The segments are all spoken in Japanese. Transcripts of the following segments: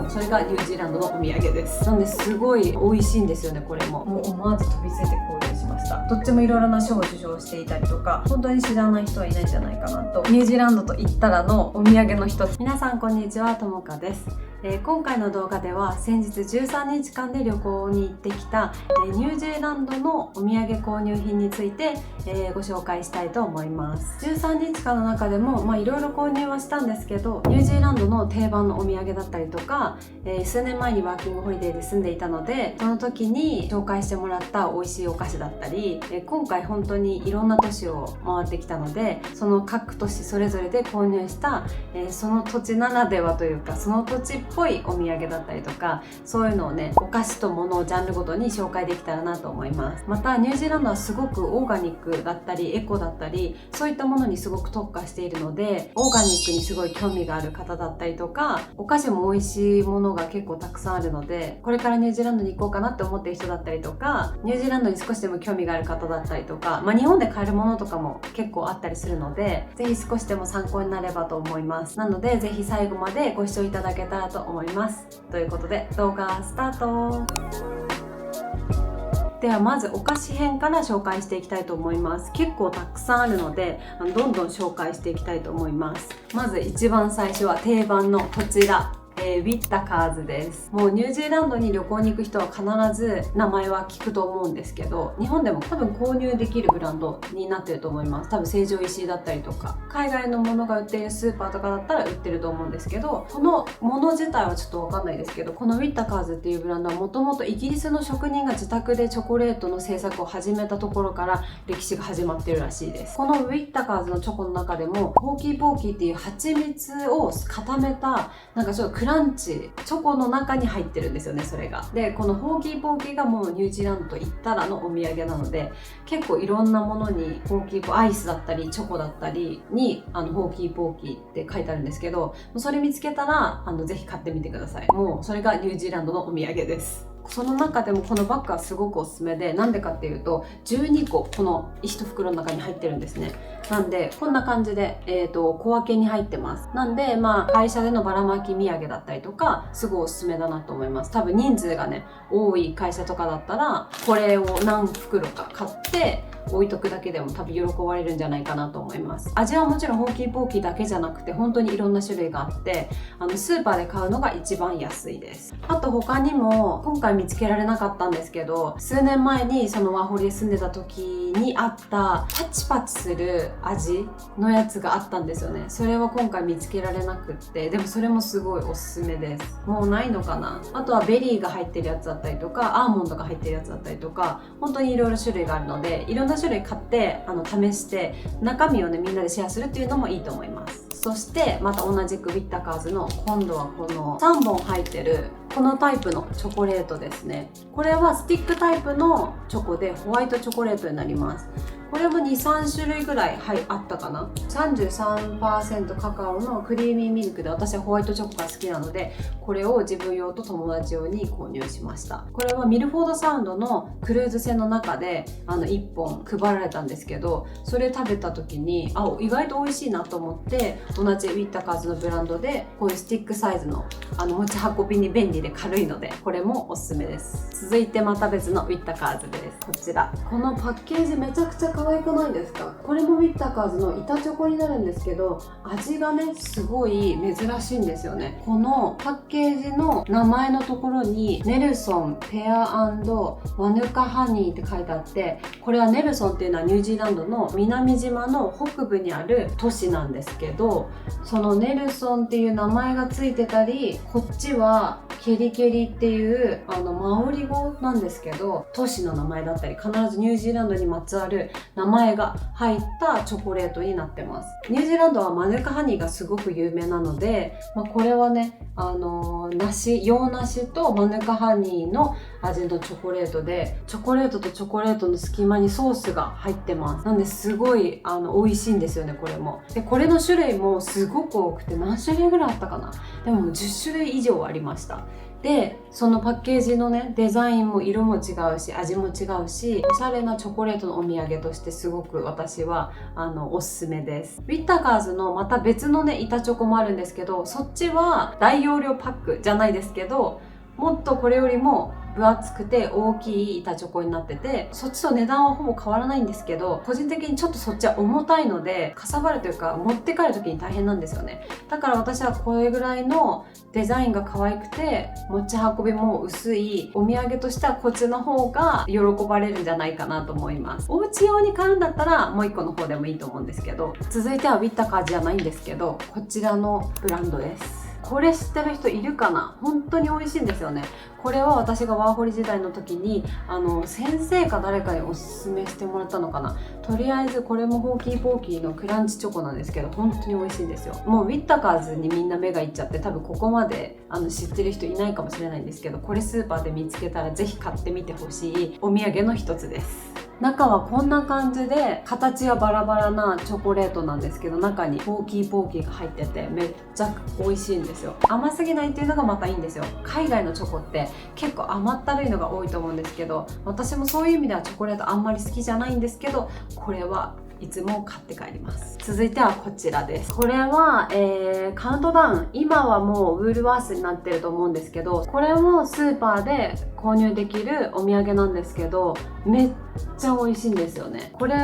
それがニュージーランドのお土産です。なんですごい美味しいんですよね。これもう思わず飛びついて購入しました。どっちもいろいろな賞を受賞していたりとか、本当に知らない人はいないんじゃないかなと。ニュージーランドと言ったらのお土産の一つ。皆さんこんにちは、ともかです。今回の動画では先日13日間で旅行に行ってきたニュージーランドのお土産購入品についてご紹介したいと思います。13日間の中でもいろいろ購入はしたんですけど、ニュージーランドの定番のお土産だったりとか、数年前にワーキングホリデーで住んでいたので、その時に紹介してもらった美味しいお菓子だったり、今回本当にいろんな都市を回ってきたので、その各都市それぞれで購入した、その土地ならではというか、その土地っぽいお土産だったりとか、そういうのをね、お菓子と物をジャンルごとに紹介できたらなと思います。またニュージーランドはすごくオーガニックだったりエコだったり、そういったものにすごく特化しているので、オーガニックにすごい興味がある方だったりとか、お菓子も美味しいものが結構たくさんあるので、これからニュージーランドに行こうかなって思っている人だったりとか、ニュージーランドに少しでも興味がある方だったりとか、日本で買えるものとかも結構あったりするので、ぜひ少しでも参考になればと思います。なのでぜひ最後までご視聴いただけたらと思います。ということで動画スタート。ではまずお菓子編から紹介していきたいと思います。結構たくさんあるのでどんどん紹介していきたいと思います。まず一番最初は定番のこちら、ウィッタカーズです。もうニュージーランドに旅行に行く人は必ず名前は聞くと思うんですけど、日本でも多分購入できるブランドになってると思います。多分成城石井だったりとか、海外のものが売っているスーパーとかだったら売ってると思うんですけど、このもの自体はちょっとわかんないですけど、このウィッタカーズっていうブランドはもともとイギリスの職人が自宅でチョコレートの製作を始めたところから歴史が始まってるらしいです。このウィッタカーズのチョコの中でもホーキーポーキーっていう蜂蜜を固めたなんかちょっとクランチチョコの中に入ってるんですよね、それが。でこのホーキーポーキーがもうニュージーランドと言ったらのお土産なので、結構いろんなものにホーキーポーアイスだったりチョコだったりにホーキーポーキーって書いてあるんですけど、それ見つけたらぜひ買ってみてください。もうそれがニュージーランドのお土産です。その中でもこのバッグはすごくおすすめで、なんでかっていうと12個この1袋の中に入ってるんですね。なんでこんな感じで、小分けに入ってます。なんで会社でのばらまき土産だったりとかすごいおすすめだなと思います。多分人数がね多い会社とかだったらこれを何袋か買って置いとくだけでも多分喜ばれるんじゃないかなと思います。味はもちろんホーキーポーキーだけじゃなくて本当にいろんな種類があって、スーパーで買うのが一番安いです。あと他にも今回見つけられなかったんですけど、数年前にそのワーホリで住んでた時にあったパチパチする味のやつがあったんですよね。それは今回見つけられなくって、でもそれもすごいおすすめです。もうないのかな。あとはベリーが入ってるやつだったりとか、アーモンドが入ってるやつだったりとか、本当にいろいろ種類があるので、いろんな種類買って試して中身をねみんなでシェアするっていうのもいいと思います。そしてまた同じくウィッタカーズの今度はこの3本入ってるこのタイプのチョコレートですね。これはスティックタイプのチョコでホワイトチョコレートになります。これも 2,3 種類ぐらい、あったかな。 33% カカオのクリーミーミルクで、私はホワイトチョコが好きなのでこれを自分用と友達用に購入しました。これはミルフォードサウンドのクルーズ船の中で1本配られたんですけど、それ食べた時に意外と美味しいなと思って、同じウィッタカーズのブランドでこういうスティックサイズの持ち運びに便利で軽いのでこれもおすすめです。続いてまた別のウィッタカーズです。こちらこのパッケージめちゃくちゃ可愛くないですか。これもウィッタカーズの板チョコになるんですけど、味がねすごい珍しいんですよね。このパッケージの名前のところにネルソンペア&マヌカハニーって書いてあって、これはネルソンっていうのはニュージーランドの南島の北部にある都市なんですけど、そのネルソンっていう名前がついてたり、こっちはケリケリっていうマオリ語なんですけど都市の名前だったり、必ずニュージーランドにまつわる名前が入ったチョコレートになってます。ニュージーランドはマヌカハニーがすごく有名なので、これはね洋梨とマヌカハニーの味のチョコレートで、チョコレートとチョコレートの隙間にソースが入ってます。なんですごい美味しいんですよね。これもで、これの種類もすごく多くて何種類ぐらいあったかな。でも10種類以上ありました。でそのパッケージのねデザインも色も違うし味も違うし、おしゃれなチョコレートのお土産としてすごく私はおすすめです。ウィッタカーズのまた別のね板チョコもあるんですけど、そっちは大容量パックじゃないですけど、もっとこれよりも分厚くて大きい板チョコになってて、そっちと値段はほぼ変わらないんですけど、個人的にちょっとそっちは重たいのでかさばるというか持って帰る時に大変なんですよね。だから私はこれぐらいのデザインが可愛くて持ち運びも薄いお土産としてはこっちの方が喜ばれるんじゃないかなと思います。お家用に買うんだったらもう1個の方でもいいと思うんですけど、続いてはウィッタカーズじゃないんですけど、こちらのブランドです。これ知ってる人いるかな。本当に美味しいんですよね。これは私がワーホリ時代の時に先生か誰かにおすすめしてもらったのかな。とりあえずこれもホーキーポーキーのクランチチョコなんですけど、本当に美味しいんですよ。もうウィッタカーズにみんな目がいっちゃって、多分ここまで知ってる人いないかもしれないんですけど、これスーパーで見つけたらぜひ買ってみてほしいお土産の一つです。中はこんな感じで形はバラバラなチョコレートなんですけど、中にポーキーが入っててめっちゃ美味しいんですよ。甘すぎないっていうのがまたいいんですよ。海外のチョコって結構甘ったるいのが多いと思うんですけど、私もそういう意味ではチョコレートあんまり好きじゃないんですけど、これはいつも買って帰ります。続いてはこちらです。これは、カウントダウン、今はもうウールワースになってると思うんですけど、これもスーパーで購入できるお土産なんですけど、めっちゃ美味しいんですよね。これ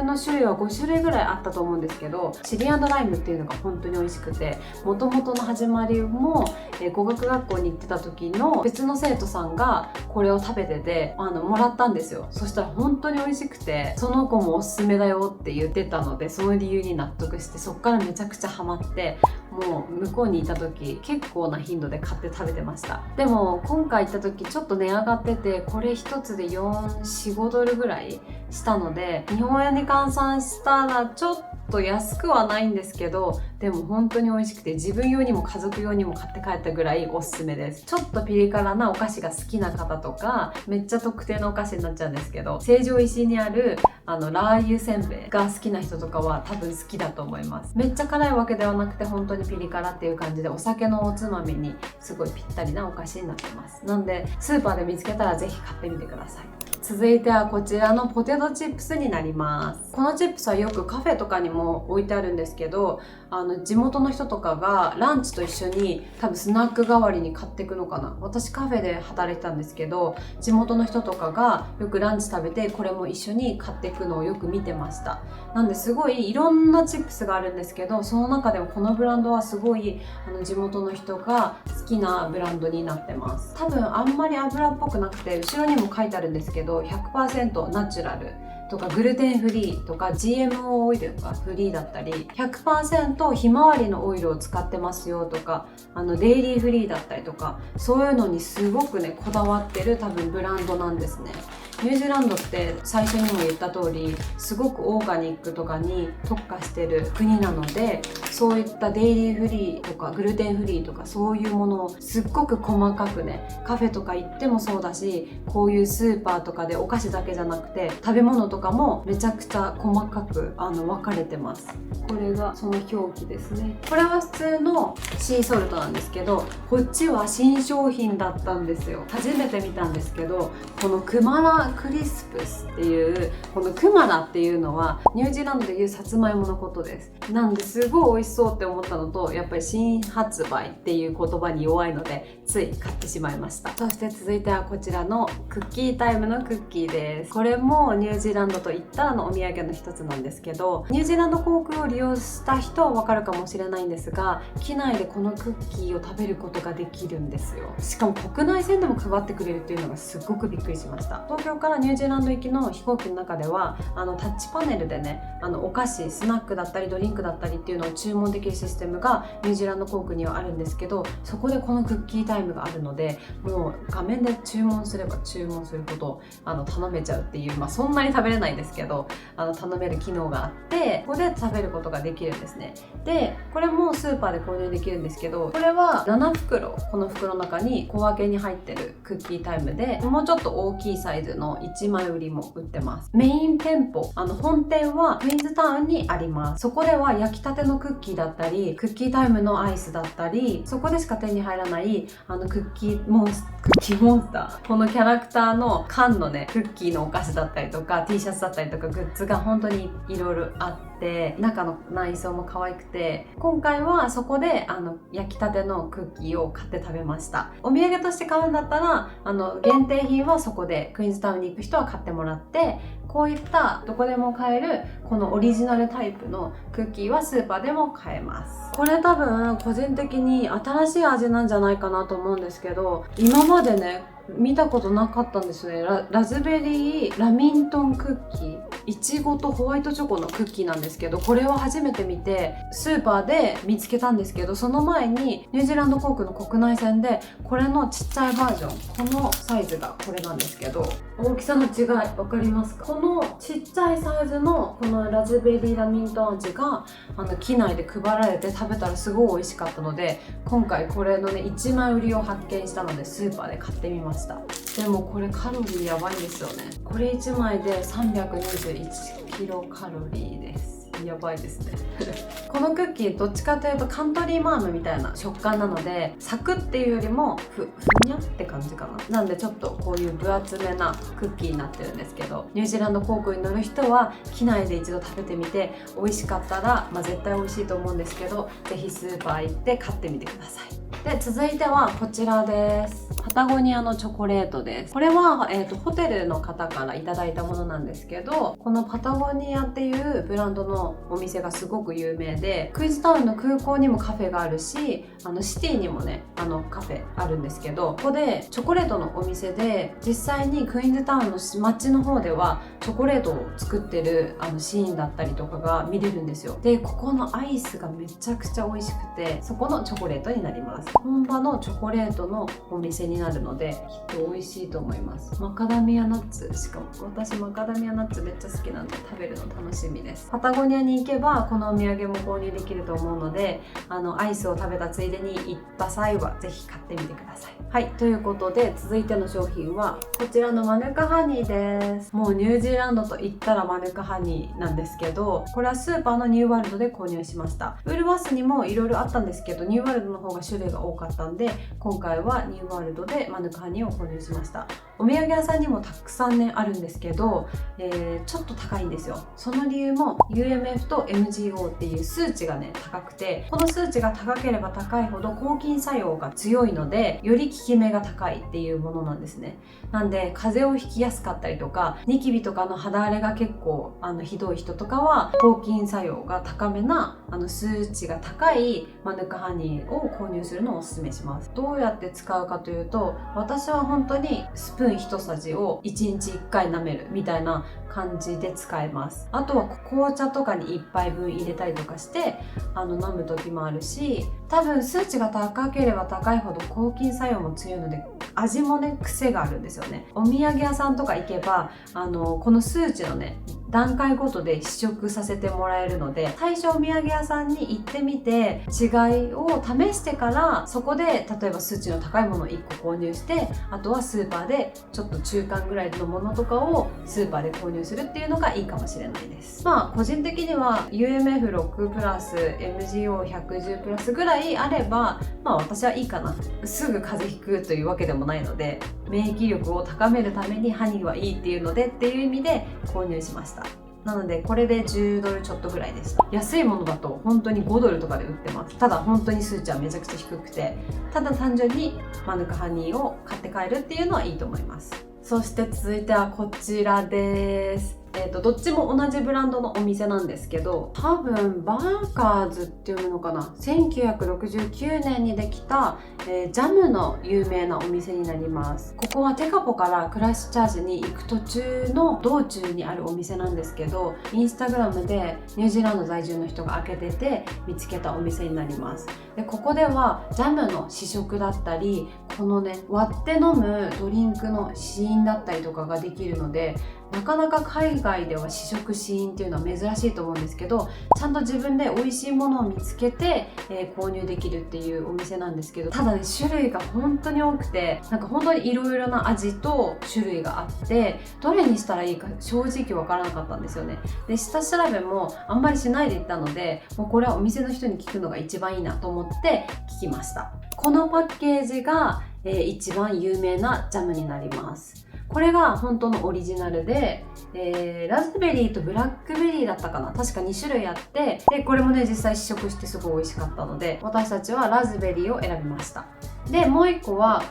の種類は5種類ぐらいあったと思うんですけど、チリ&ライムっていうのが本当に美味しくて、元々の始まりも、語学学校に行ってた時の別の生徒さんがこれを食べててもらったんですよ。そしたら本当に美味しくて、その子もおすすめだよって言ってたので、その理由に納得して、そっからめちゃくちゃハマって、もう向こうにいた時結構な頻度で買って食べてました。でも今回行った時ちょっと値上がってて、これ一つで4、5ドルぐらいしたので、日本円に換算したらちょっと安くはないんですけど、でも本当に美味しくて、自分用にも家族用にも買って帰ったぐらいおすすめです。ちょっとピリ辛なお菓子が好きな方とか、めっちゃ特定のお菓子になっちゃうんですけど、成城石井にあるラー油せんべいが好きな人とかは多分好きだと思います。めっちゃ辛いわけではなくて、本当にピリ辛っていう感じで、お酒のおつまみにすごいぴったりなお菓子になってます。なんでスーパーで見つけたらぜひ買ってみてください。続いてはこちらのポテトチップスになります。このチップスはよくカフェとかにも置いてあるんですけど、地元の人とかがランチと一緒に多分スナック代わりに買っていくのかな。私カフェで働いてたんですけど、地元の人とかがよくランチ食べてこれも一緒に買っていくのをよく見てました。なんですごいいろんなチップスがあるんですけど、その中でもこのブランドはすごい地元の人が好きなブランドになってます。多分あんまり油っぽくなくて、後ろにも書いてあるんですけど 100% ナチュラルとかグルテンフリーとか GMO オイルがフリーだったり、 100% ひまわりのオイルを使ってますよとか、デイリーフリーだったりとか、そういうのにすごくねこだわってる多分ブランドなんですね。ニュージーランドって最初にも言った通りすごくオーガニックとかに特化してる国なので、そういったデイリーフリーとかグルテンフリーとかそういうものをすっごく細かくね、カフェとか行ってもそうだし、こういうスーパーとかでお菓子だけじゃなくて食べ物とかもめちゃくちゃ細かく分かれてます。これがその表記ですね。これは普通のシーソルトなんですけど、こっちは新商品だったんですよ。初めて見たんですけど、このクマラクリスプスっていう、このクマラっていうのはニュージーランドでいうさつまいものことです。なんですごい美味しそうって思ったのと、やっぱり新発売っていう言葉に弱いのでつい買ってしまいました。そして続いてはこちらのクッキータイムのクッキーです。これもニュージーランドといったらのお土産の一つなんですけど、ニュージーランド航空を利用した人はわかるかもしれないんですが、機内でこのクッキーを食べることができるんですよ。しかも国内線でも配ってくれるっていうのがすごくびっくりしました。東京からニュージーランド行きの飛行機の中ではタッチパネルでね、お菓子、スナックだったりドリンクだったりっていうのを注文できるシステムがニュージーランド航空にはあるんですけど、そこでこのクッキータイムがあるので、もう画面で注文すれば注文することを頼めちゃうっていう、そんなに食べれないんですけど頼める機能があって、ここで食べることができるんですね。でこれもスーパーで購入できるんですけど、これは7袋この袋の中に小分けに入ってるクッキータイムで、もうちょっと大きいサイズのの1枚売りも売ってます。メイン店舗、本店はクイーンズタウンにあります。そこでは焼きたてのクッキーだったり、クッキータイムのアイスだったり、そこでしか手に入らないクッキーモンスター、このキャラクターの缶のねクッキーのお菓子だったりとか T シャツだったりとかグッズが本当にいろいろあって、中の内装も可愛くて、今回はそこで焼きたてのクッキーを買って食べました。お土産として買うんだったら限定品はそこでクイーンズタウンに行く人は買ってもらって、こういったどこでも買えるこのオリジナルタイプのクッキーはスーパーでも買えます。これ多分個人的に新しい味なんじゃないかなと思うんですけど、今までね見たことなかったんですね。ラズベリーラミントンクッキー、いちごとホワイトチョコのクッキーなんですけど、これは初めて見てスーパーで見つけたんですけど、その前にニュージーランド航空の国内線でこれのちっちゃいバージョン、このサイズがこれなんですけど、大きさの違い分かりますか？このちっちゃいサイズのこのラズベリーラミントン味が機内で配られて食べたらすごい美味しかったので、今回これのね1枚売りを発見したのでスーパーで買ってみました。でもこれカロリーやばいんですよね。これ1枚で321キロカロリーです。やばいですねこのクッキーどっちかというとカントリーマームみたいな食感なので、サクっていうよりもふにゃって感じかな。なんでちょっとこういう分厚めなクッキーになってるんですけど、ニュージーランド航空に乗る人は機内で一度食べてみて、美味しかったら、絶対美味しいと思うんですけど、ぜひスーパー行って買ってみてください。で続いてはこちらです。パタゴニアのチョコレートです。これは、ホテルの方からいただいたものなんですけど、このパタゴニアっていうブランドのお店がすごく有名で、クイーンズタウンの空港にもカフェがあるし、シティにもねカフェあるんですけど、ここでチョコレートのお店で、実際にクイーンズタウンの街の方ではチョコレートを作ってるシーンだったりとかが見れるんですよ。でここのアイスがめちゃくちゃ美味しくて、そこのチョコレートになります。本場のチョコレートのお店になるので、きっと美味しいと思います。マカダミアナッツ、しかも私マカダミアナッツめっちゃ好きなんで食べるの楽しみです。パタゴニアに行けばこのお土産も購入できると思うので、アイスを食べたついでに行った際はぜひ買ってみてください。はい、ということで続いての商品はこちらのマヌカハニーです。もうニュージーランドと言ったらマヌカハニーなんですけど、これはスーパーのニューワールドで購入しました。ウールワースにもいろいろあったんですけど、ニューワールドの方が種類が多かったんで、今回はニューワールドでマヌカハニーを購入しました。お土産屋さんにもたくさんねあるんですけど、ちょっと高いんですよ。その理由も UMF と MGO っていう数値がね高くて、この数値が高ければ高いほど抗菌作用が強いので、より効き目が高いっていうものなんですね。なんで風邪をひきやすかったりとか、ニキビとかの肌荒れが結構ひどい人とかは抗菌作用が高めな数値が高いマヌカハニーを購入するのをおすすめします。どうやって使うかというと、私は本当にスプーン1さじを1日1回舐めるみたいな感じで使えます。あとは紅茶とかに1杯分入れたりとかして飲む時もあるし、多分数値が高ければ高いほど抗菌作用も強いので、味もね癖があるんですよね。お土産屋さんとか行けばこの数値のね段階ごとで試食させてもらえるので、最初お土産屋さんに行ってみて違いを試してから、そこで例えば数値の高いものを1個購入して、あとはスーパーでちょっと中間ぐらいのものとかをスーパーで購入するっていうのがいいかもしれないです。個人的には UMF6 プラス MGO110 プラスぐらいあれば私はいいかな。すぐ風邪ひくというわけでもないので、免疫力を高めるためにハニーはいいっていうのでっていう意味で購入しました。なのでこれで10ドルちょっとぐらいでした。安いものだと本当に5ドルとかで売ってます。ただ本当に数値はめちゃくちゃ低くて、ただ単純にマヌカハニーを買って帰るっていうのはいいと思います。そして続いてはこちらです。どっちも同じブランドのお店なんですけど、多分バーカーズって読むのかな、1969年にできた、ジャムの有名なお店になります。ここはテカポからクライストチャーチに行く途中の道中にあるお店なんですけど、インスタグラムでニュージーランド在住の人が開けてて見つけたお店になります。でここではジャムの試食だったり、このね割って飲むドリンクの試飲だったりとかができるので、なかなか海外では試食試飲っていうのは珍しいと思うんですけど、ちゃんと自分で美味しいものを見つけて、購入できるっていうお店なんですけど、ただね種類が本当に多くて、なんか本当にいろいろな味と種類があって、どれにしたらいいか正直わからなかったんですよね。で下調べもあんまりしないで行ったので、もうこれはお店の人に聞くのが一番いいなと思って聞きました。このパッケージが、一番有名なジャムになります。これが本当のオリジナルで、ラズベリーとブラックベリーだったかな、確か2種類あって、でこれもね実際試食してすごい美味しかったので、私たちはラズベリーを選びました。でもう1個は、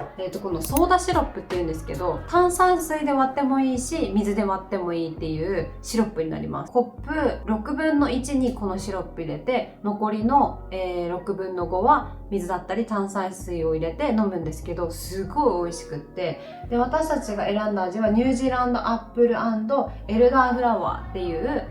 このソーダシロップっていうんですけど、炭酸水で割ってもいいし水で割ってもいいっていうシロップになります。コップ6分の1にこのシロップ入れて、残りの、6分の5は水だったり炭酸水を入れて飲むんですけど、すごい美味しくって、で私たちが選んだ味はニュージーランドアップル&エルダーフラワーっていう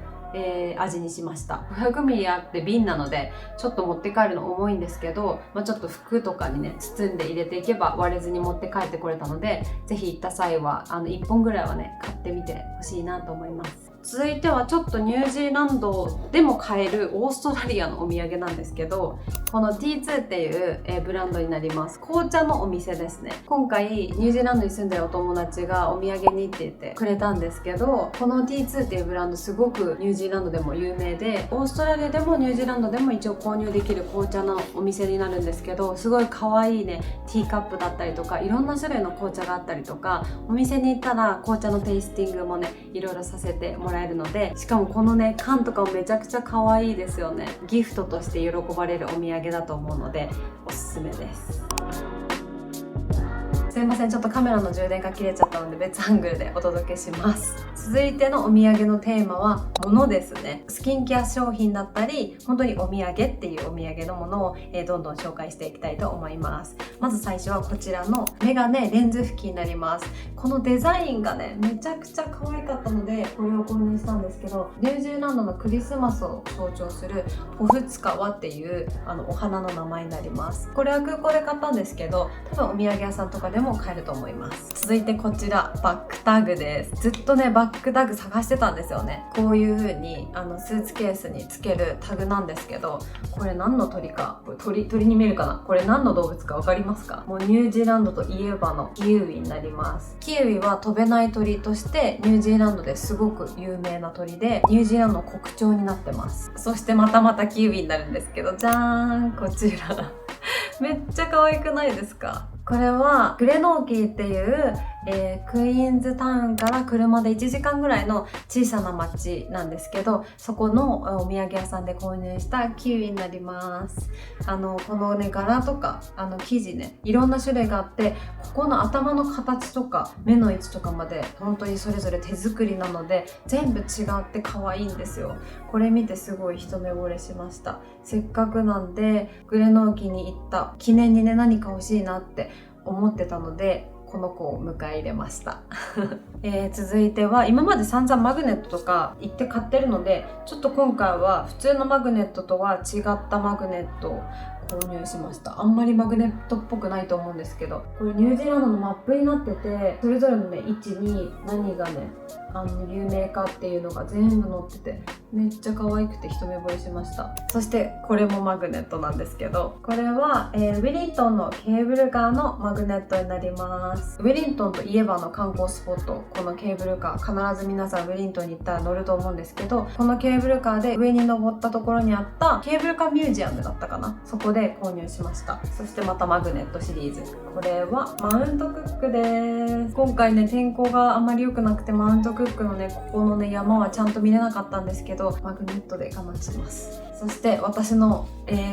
味にしました。500ミリあって瓶なのでちょっと持って帰るの重いんですけど、ちょっと服とかにね包んで入れていけば割れずに持って帰ってこれたので、ぜひ行った際は1本ぐらいはね買ってみてほしいなと思います。続いてはちょっとニュージーランドでも買えるオーストラリアのお土産なんですけど、この T2 っていう、ブランドになります。紅茶のお店ですね。今回ニュージーランドに住んでるお友達がお土産にって言ってくれたんですけど、この T2 っていうブランドすごくニュージーランドでも有名で、オーストラリアでもニュージーランドでも一応購入できる紅茶のお店になるんですけど、すごい可愛いねティーカップだったりとか、いろんな種類の紅茶があったりとか、お店に行ったら紅茶のテイスティングもねいろいろさせてもらえるので、しかもこのね缶とかもめちゃくちゃ可愛いですよね。ギフトとして喜ばれるお土産だと思うのでおすすめです。すいません、ちょっとカメラの充電が切れちゃったので別アングルでお届けします。続いてのお土産のテーマは物ですね。スキンケア商品だったり、本当にお土産っていうお土産のものを、どんどん紹介していきたいと思います。まず最初はこちらのメガネレンズ拭きになります。このデザインがねめちゃくちゃ可愛かったのでこれを購入したんですけど、ニュージーランドのクリスマスを象徴するポフツカワっていうお花の名前になります。これは空港で買ったんですけど、多分お土産屋さんとかでも買えると思います。続いてこちらバックタグです。ずっとねバックタグ探してたんですよね。こういう風にスーツケースにつけるタグなんですけど、これ何の鳥か、これ鳥に見えるかな、これ何の動物か分かりますか？もうニュージーランドといえばのキウイになります。キウイは飛べない鳥としてニュージーランドですごく有名な鳥で、ニュージーランドの国鳥になってます。そしてまたキウイになるんですけど、じゃーん、こちらめっちゃ可愛くないですか？これはグレノーキーっていう、クイーンズタウンから車で1時間ぐらいの小さな町なんですけど、そこのお土産屋さんで購入したキウイになります。このね柄とか生地ねいろんな種類があって、ここの頭の形とか目の位置とかまで本当にそれぞれ手作りなので全部違って可愛いんですよ。これ見てすごい一目惚れしました。せっかくなんでグレノーキーに行った記念にね何か欲しいなって思ってたので、この子を迎え入れました続いては今まで散々マグネットとか行って買ってるので、ちょっと今回は普通のマグネットとは違ったマグネットを購入しました。あんまりマグネットっぽくないと思うんですけど、これニュージーランドのマップになってて、それぞれのね位置に何がね有名かっていうのが全部載っててめっちゃ可愛くて一目惚れしました。そしてこれもマグネットなんですけど、これは、ウィリントンのケーブルカーのマグネットになります。ウィリントンといえばの観光スポット、このケーブルカー必ず皆さんウィリントンに行ったら乗ると思うんですけど、このケーブルカーで上に登ったところにあったケーブルカーミュージアムだったかな、そこで購入しました。そしてまたマグネットシリーズ、これはマウントクックです。今回ね天候があんまり良くなくてマウントクックのねここのね山はちゃんと見れなかったんですけど、マグネットで我慢します。そして私の、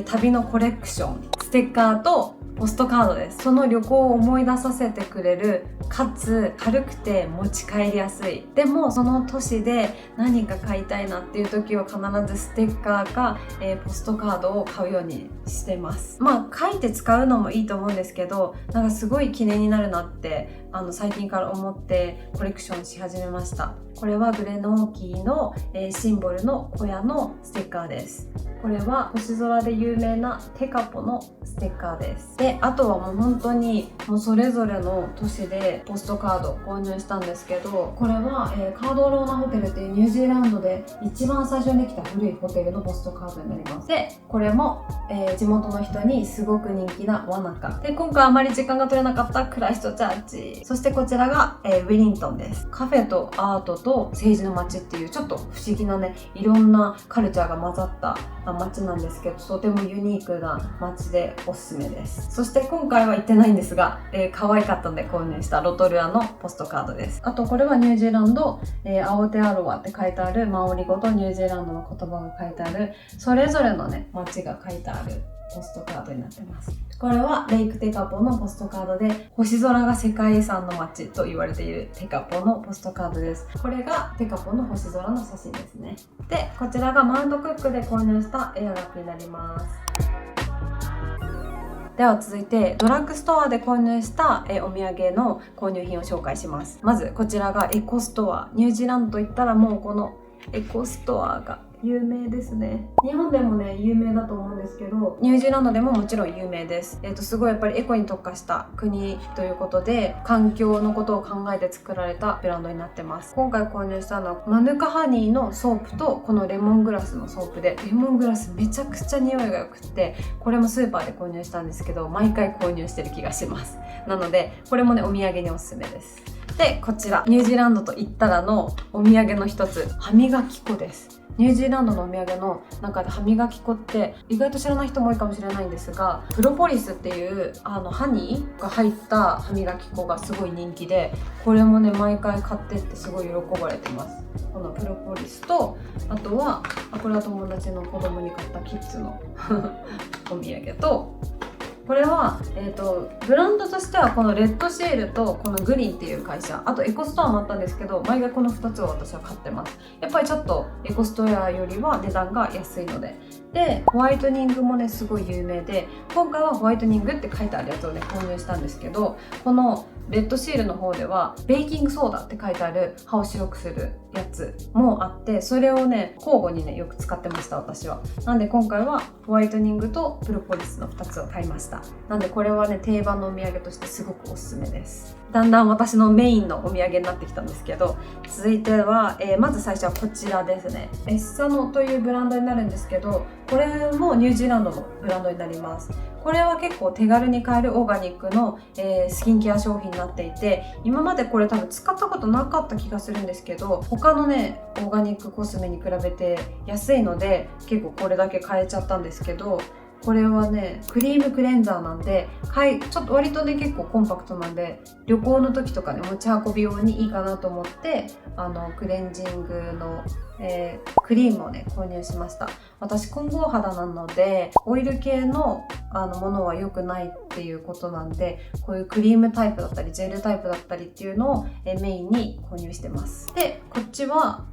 旅のコレクション、ステッカーとポストカードです。その旅行を思い出させてくれる、かつ軽くて持ち帰りやすい、でもその都市で何か買いたいなっていう時は必ずステッカーか、ポストカードを買うようにしてます。書いて使うのもいいと思うんですけど、なんかすごい記念になるなって最近から思ってコレクションし始めました。これはグレノーキーの、シンボルの小屋のステッカーです。これは星空で有名なテカポのステッカーです。で、あとはもう本当にもうそれぞれの都市でポストカード購入したんですけど、これは、カードローナホテルっていうニュージーランドで一番最初にできた古いホテルのポストカードになります。で、これも、地元の人にすごく人気なワナカで、今回あまり時間が取れなかったクライストチャーチ、そしてこちらが、ウィリントンです。カフェとアートと政治の街っていうちょっと不思議なね、いろんなカルチャーが混ざった街なんですけど、とてもユニークな街でおすすめです。そして今回は行ってないんですが、可愛かったので購入したロトルアのポストカードです。あとこれはニュージーランド、アオテアロワって書いてあるマオリ語とニュージーランドの言葉が書いてある、それぞれのね街が書いてあるポストカードになってます。これはレイクテカポのポストカードで、星空が世界遺産の街と言われているテカポのポストカードです。これがテカポの星空の写真ですね。で、こちらがマウントクックで購入したエアラップになります。では続いてドラッグストアで購入したお土産の購入品を紹介します。まずこちらがエコストア。ニュージーランドといったらもうこのエコストアが有名ですね。日本でもね有名だと思うんですけど、ニュージーランドでももちろん有名です。すごいやっぱりエコに特化した国ということで、環境のことを考えて作られたブランドになってます。今回購入したのはマヌカハニーのソープとこのレモングラスのソープで、レモングラスめちゃくちゃ匂いが良くって、これもスーパーで購入したんですけど、毎回購入してる気がします。なのでこれもねお土産におすすめです。で、こちらニュージーランドと言ったらのお土産の一つ、歯磨き粉です。ニュージーランドのお土産の中で歯磨き粉って意外と知らない人も多いかもしれないんですが、プロポリスっていうハニーが入った歯磨き粉がすごい人気で、これもね毎回買ってってすごい喜ばれてます。このプロポリスと、あとはこれは友達の子供に買ったキッズのお土産と、これは、ブランドとしてはこのレッドシールとこのグリーンっていう会社、あとエコストアもあったんですけど、毎回この2つを私は買ってます。やっぱりちょっとエコストアよりは値段が安いので。で、ホワイトニングもねすごい有名で、今回はホワイトニングって書いてあるやつをね購入したんですけど、このレッドシールの方ではベーキングソーダって書いてある歯を白くするやつもあって、それをね交互にねよく使ってました私は。なんで今回はホワイトニングとプロポリスの2つを買いました。なんでこれはね定番のお土産としてすごくおすすめです。だんだん私のメインのお土産になってきたんですけど、続いては、まず最初はこちらですね。エッサノというブランドになるんですけど、これもニュージーランドのブランドになります。これは結構手軽に買えるオーガニックの、スキンケア商品になっていて、今までこれ多分使ったことなかった気がするんですけど、他のねオーガニックコスメに比べて安いので結構これだけ買えちゃったんですけど、これはねクリームクレンザーなんで、ちょっと割とね結構コンパクトなんで、旅行の時とかね持ち運び用にいいかなと思って、クレンジングのクリームをね購入しました。私混合肌なのでオイル系のものは良くないっていうことなんで、こういうクリームタイプだったりジェルタイプだったりっていうのをメインに購入してます。で、こっちは、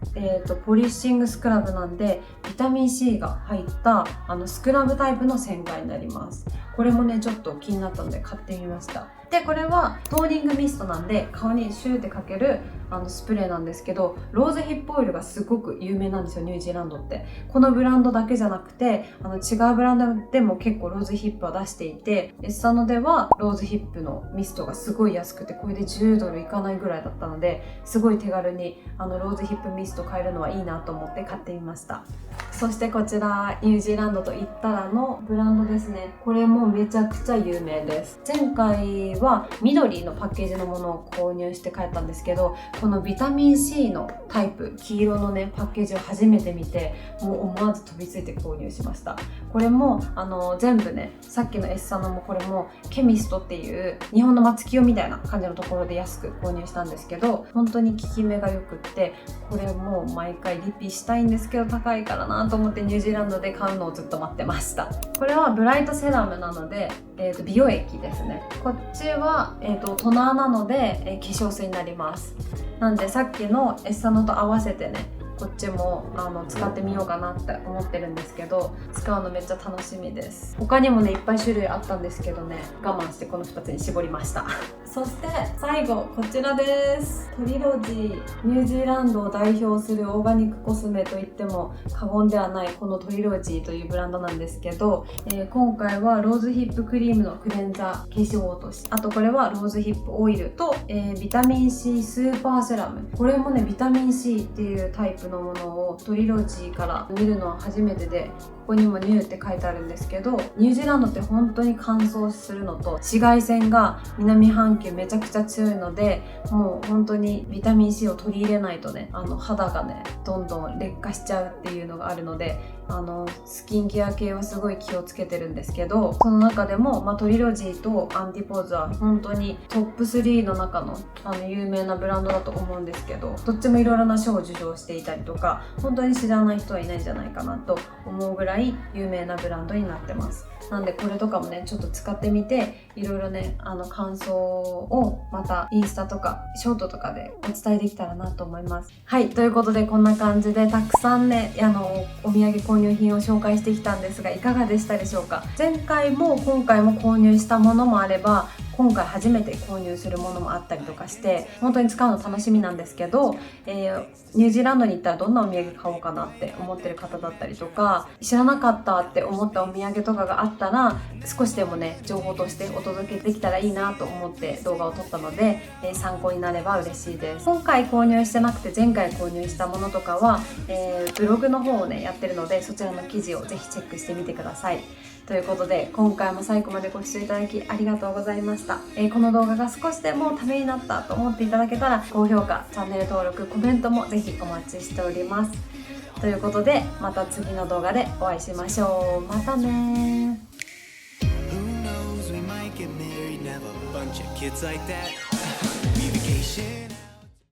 ポリッシングスクラブなんでビタミン C が入ったスクラブタイプの洗顔になります。これもねちょっと気になったので買ってみました。で、これはトーニングミストなんで顔にシューってかけるスプレーなんですけど、ローズヒップオイルがすごく有名なんですよニュージーランドって。このブランドだけじゃなくて違うブランドでも結構ローズヒップは出していて、エッサノではローズヒップのミストがすごい安くて、これで10ドルいかないぐらいだったので、すごい手軽にローズヒップミスト買えるのはいいなと思って買ってみました。そしてこちらニュージーランドと言ったらのブランドですね。これもめちゃくちゃ有名です。前回は緑のパッケージのものを購入して帰ったんですけど、このビタミン C のタイプ黄色のねパッケージを初めて見て、もう思わず飛びついて購入しました。これも全部ね、さっきのエッサノもこれもケミストっていう日本の松清みたいな感じのところで安く購入したんですけど、本当に効き目がよくって、これも毎回リピしたいんですけど高いからなと思ってニュージーランドで買うのをずっと待ってました。これはブライトセラムなので、美容液ですね。こっちは、トナーなので、化粧水になります。なんでさっきのエッサノと合わせてねこっちも使ってみようかなって思ってるんですけど、使うのめっちゃ楽しみです。他にもねいっぱい種類あったんですけどね、我慢してこの2つに絞りましたそして最後こちらです。トリロジー、ニュージーランドを代表するオーガニックコスメといっても過言ではないこのトリロジーというブランドなんですけど、今回はローズヒップクリームのクレンザー化粧落とし、あとこれはローズヒップオイルと、ビタミン C スーパーセラム。これもねビタミン C っていうタイプのものをトリロジーから見るのは初めてで、ここにもニューって書いてあるんですけど、ニュージーランドって本当に乾燥するのと紫外線が南半球めちゃくちゃ強いので、もう本当にビタミン C を取り入れないとね肌がねどんどん劣化しちゃうっていうのがあるので、スキンケア系はすごい気をつけてるんですけど、その中でも、トリロジーとアンティポーズは本当にトップ3の中の有名なブランドだと思うんですけど、どっちもいろいろな賞を受賞していたりとか、本当に知らない人はいないんじゃないかなと思うぐらい有名なブランドになってます。なんでこれとかもねちょっと使ってみて、いろいろね感想をまたインスタとかショートとかでお伝えできたらなと思います。はい、ということでこんな感じでたくさんねお土産購入品を紹介してきたんですが、いかがでしたでしょうか。前回も今回も購入したものもあれば、今回初めて購入するものもあったりとかして、本当に使うの楽しみなんですけど、ニュージーランドに行ったらどんなお土産買おうかなって思ってる方だったりとか、知らなかったって思ったお土産とかがあったら、少しでもね情報としてお届けできたらいいなと思って動画を撮ったので、参考になれば嬉しいです。今回購入してなくて前回購入したものとかは、ブログの方をねやってるので、そちらの記事をぜひチェックしてみてください。ということで今回も最後までご視聴いただきありがとうございました。この動画が少しでもためになったと思っていただけたら、高評価、チャンネル登録、コメントもぜひお待ちしております。ということでまた次の動画でお会いしましょう。またねー。